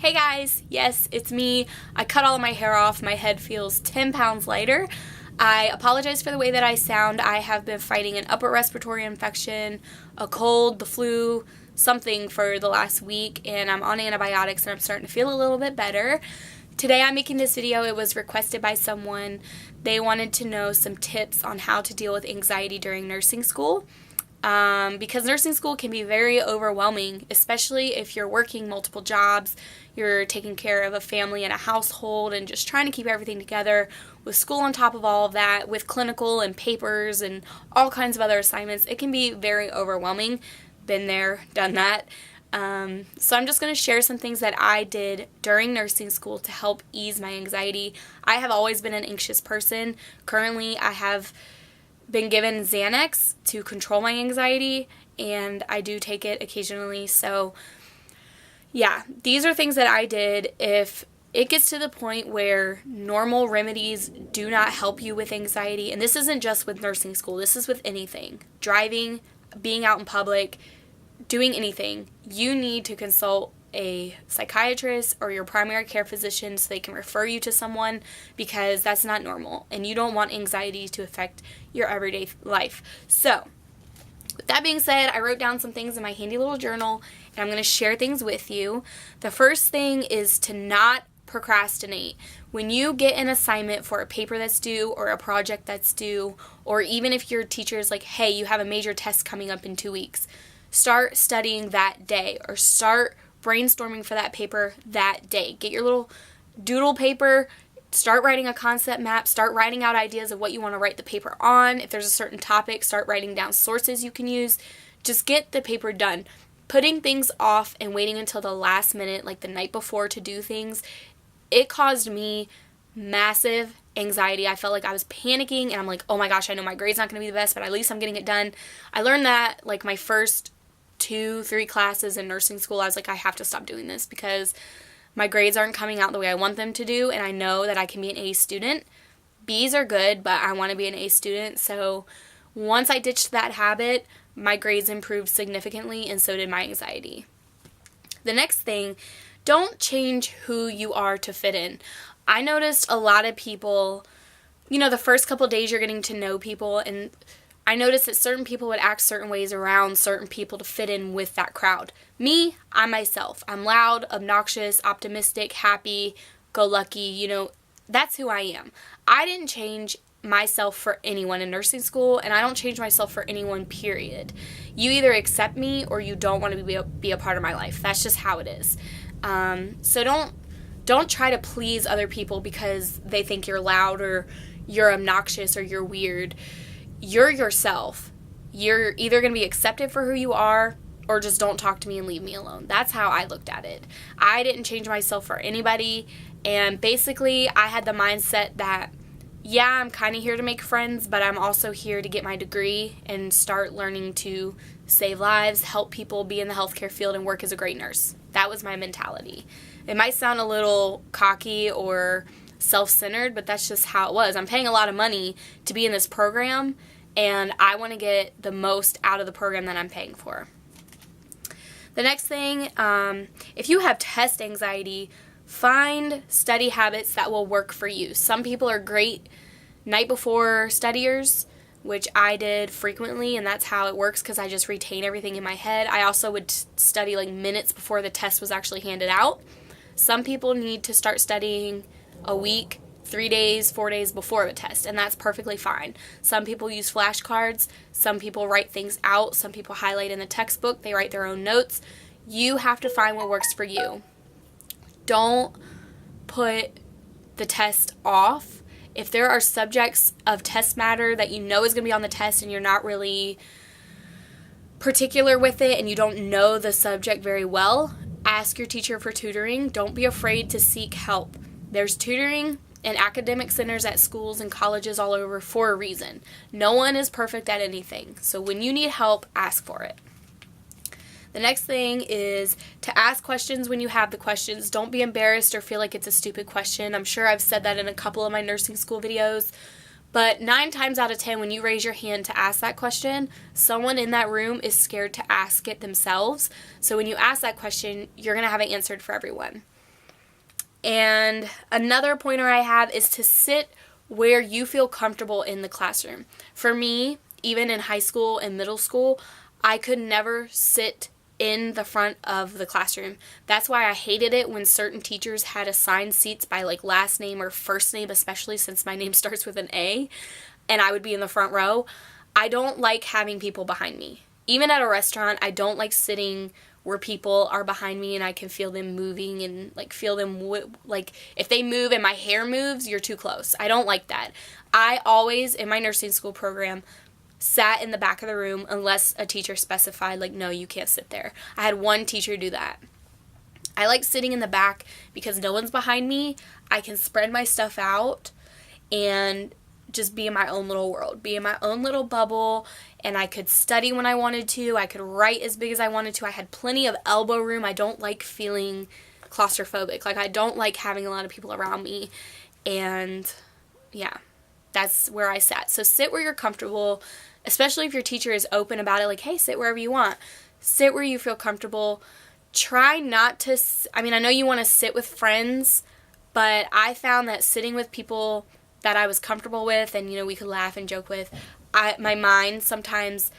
Hey guys, yes, it's me. I cut all of my hair off. My head feels 10 pounds lighter. I apologize for the way that I sound. I have been fighting an upper respiratory infection, a cold, the flu, something for the last week, and I'm on antibiotics and I'm starting to feel a little bit better. Today I'm making this video. It was requested by someone. They wanted to know some tips on how to deal with anxiety during nursing school. Because nursing school can be very overwhelming, especially if you're working multiple jobs, you're taking care of a family and a household and just trying to keep everything together with school on top of all of that, with clinical and papers and all kinds of other assignments. It can be very overwhelming. Been there, done that. So I'm just going to share some things that I did during nursing school to help ease my anxiety. I have always been an anxious person. Currently, I have been given Xanax to control my anxiety, and I do take it occasionally. So yeah, these are things that I did. If it gets to the point where normal remedies do not help you with anxiety, and this isn't just with nursing school, this is with anything, driving, being out in public, doing anything, you need to consult a psychiatrist or your primary care physician so they can refer you to someone, because that's not normal and you don't want anxiety to affect your everyday life. So with that being said, I wrote down some things in my handy little journal and I'm going to share things with you. The first thing is to not procrastinate. When you get an assignment for a paper that's due or a project that's due, or even if your teacher is like, hey, you have a major test coming up in 2 weeks, start studying that day or start brainstorming for that paper that day. Get your little doodle paper, start writing a concept map, start writing out ideas of what you want to write the paper on. If there's a certain topic, start writing down sources you can use. Just get the paper done. Putting things off and waiting until the last minute, like the night before, to do things, it caused me massive anxiety. I felt like I was panicking and I'm like, oh my gosh, I know my grade's not going to be the best, but at least I'm getting it done. I learned that like my first 2-3 classes in nursing school. I was like, I have to stop doing this because my grades aren't coming out the way I want them to do, and I know that I can be an A student. B's are good, but I want to be an A student. So once I ditched that habit, my grades improved significantly, and so did my anxiety. The next thing, don't change who you are to fit in. I noticed a lot of people, the first couple of days you're getting to know people, and I noticed that certain people would act certain ways around certain people to fit in with that crowd. Me, I'm myself. I'm loud, obnoxious, optimistic, happy, go lucky, that's who I am. I didn't change myself for anyone in nursing school, and I don't change myself for anyone, period. You either accept me or you don't want to be a part of my life. That's just how it is. So don't try to please other people because they think you're loud or you're obnoxious or you're weird. You're yourself. You're either going to be accepted for who you are or just don't talk to me and leave me alone. That's how I looked at it. I didn't change myself for anybody, and basically I had the mindset that, yeah, I'm kind of here to make friends, but I'm also here to get my degree and start learning to save lives, help people, be in the healthcare field, and work as a great nurse. That was my mentality. It might sound a little cocky or self-centered, but that's just how it was. I'm paying a lot of money to be in this program, and I want to get the most out of the program that I'm paying for. The next thing, if you have test anxiety, find study habits that will work for you. Some people are great night before studiers, which I did frequently, and that's how it works because I just retain everything in my head. I also would study like minutes before the test was actually handed out. Some people need to start studying a week, 3 days, 4 days before the test, and that's perfectly fine. Some people use flashcards, some people write things out, some people highlight in the textbook, they write their own notes. You have to find what works for you. Don't put the test off. If there are subjects of test matter that you know is going to be on the test and you're not really particular with it and you don't know the subject very well, ask your teacher for tutoring. Don't be afraid to seek help. There's tutoring and academic centers at schools and colleges all over for a reason. No one is perfect at anything. So when you need help, ask for it. The next thing is to ask questions when you have the questions. Don't be embarrassed or feel like it's a stupid question. I'm sure I've said that in a couple of my nursing school videos. But 9 times out of 10, when you raise your hand to ask that question, someone in that room is scared to ask it themselves. So when you ask that question, you're going to have it answered for everyone. And another pointer I have is to sit where you feel comfortable in the classroom. For me, even in high school and middle school, I could never sit in the front of the classroom. That's why I hated it when certain teachers had assigned seats by like last name or first name, especially since my name starts with an A, and I would be in the front row. I don't like having people behind me. Even at a restaurant, I don't like sitting where people are behind me and I can feel them moving and like feel them like if they move and my hair moves, you're too close. I don't like that. I always, in my nursing school program, sat in the back of the room unless a teacher specified like, no, you can't sit there. I had one teacher do that. I like sitting in the back because no one's behind me. I can spread my stuff out and just be in my own little world, be in my own little bubble, and I could study when I wanted to. I could write as big as I wanted to. I had plenty of elbow room. I don't like feeling claustrophobic. Like, I don't like having a lot of people around me. And yeah, that's where I sat. So sit where you're comfortable, especially if your teacher is open about it. Like, hey, sit wherever you want. Sit where you feel comfortable. Try not to, I know you want to sit with friends, but I found that sitting with people that I was comfortable with and, we could laugh and joke with, my mind sometimes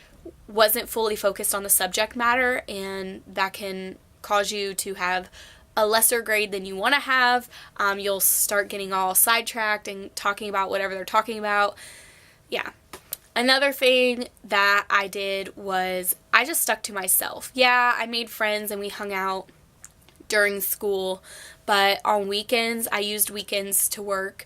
wasn't fully focused on the subject matter, and that can cause you to have a lesser grade than you want to have. You'll start getting all sidetracked and talking about whatever they're talking about. Yeah. Another thing that I did was I just stuck to myself. Yeah, I made friends and we hung out during school, but on weekends, I used weekends to work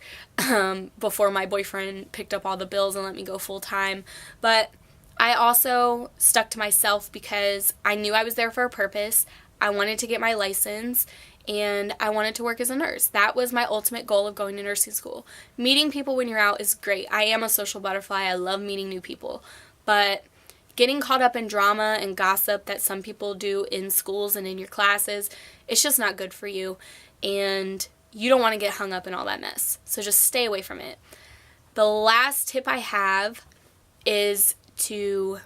before my boyfriend picked up all the bills and let me go full time. But I also stuck to myself because I knew I was there for a purpose. I wanted to get my license and I wanted to work as a nurse. That was my ultimate goal of going to nursing school. Meeting people when you're out is great. I am a social butterfly. I love meeting new people. But getting caught up in drama and gossip that some people do in schools and in your classes, it's just not good for you. And you don't want to get hung up in all that mess. So just stay away from it. The last tip I have is to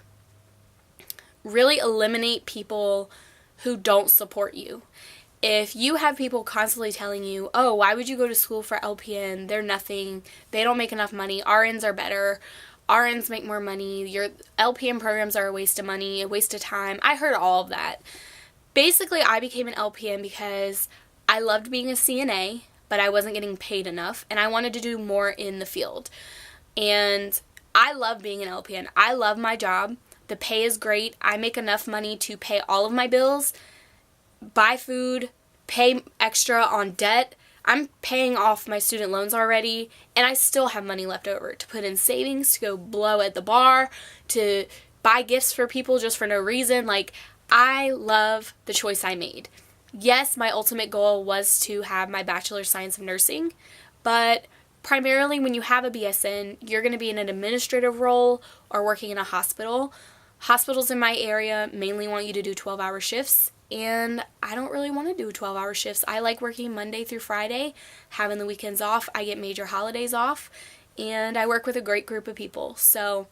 really eliminate people who don't support you. If you have people constantly telling you, oh, why would you go to school for LPN? They're nothing. They don't make enough money. RNs are better. RNs make more money. Your LPN programs are a waste of money, a waste of time. I heard all of that. Basically, I became an LPN because I loved being a CNA, but I wasn't getting paid enough, and I wanted to do more in the field. And I love being an LPN. I love my job. The pay is great. I make enough money to pay all of my bills, buy food, pay extra on debt. I'm paying off my student loans already, and I still have money left over to put in savings, to go blow at the bar, to buy gifts for people just for no reason. Like, I love the choice I made. Yes, my ultimate goal was to have my Bachelor of Science of Nursing, but primarily when you have a BSN, you're going to be in an administrative role or working in a hospital. Hospitals in my area mainly want you to do 12-hour shifts, and I don't really want to do 12-hour shifts. I like working Monday through Friday, having the weekends off. I get major holidays off, and I work with a great group of people. So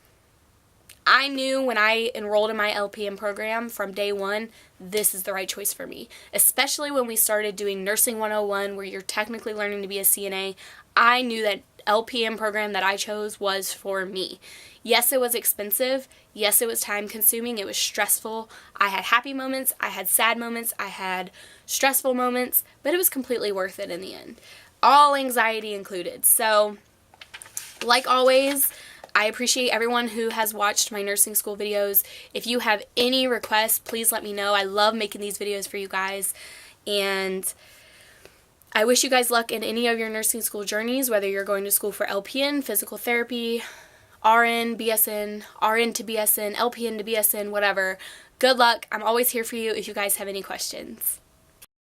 I knew when I enrolled in my LPN program from day one, this is the right choice for me. Especially when we started doing Nursing 101, where you're technically learning to be a CNA, I knew that LPN program that I chose was for me. Yes, it was expensive. Yes, it was time consuming. It was stressful. I had happy moments. I had sad moments. I had stressful moments, but it was completely worth it in the end. All anxiety included. So, like always, I appreciate everyone who has watched my nursing school videos. If you have any requests, please let me know. I love making these videos for you guys. And I wish you guys luck in any of your nursing school journeys, whether you're going to school for LPN, physical therapy, RN, BSN, RN to BSN, LPN to BSN, whatever. Good luck. I'm always here for you if you guys have any questions.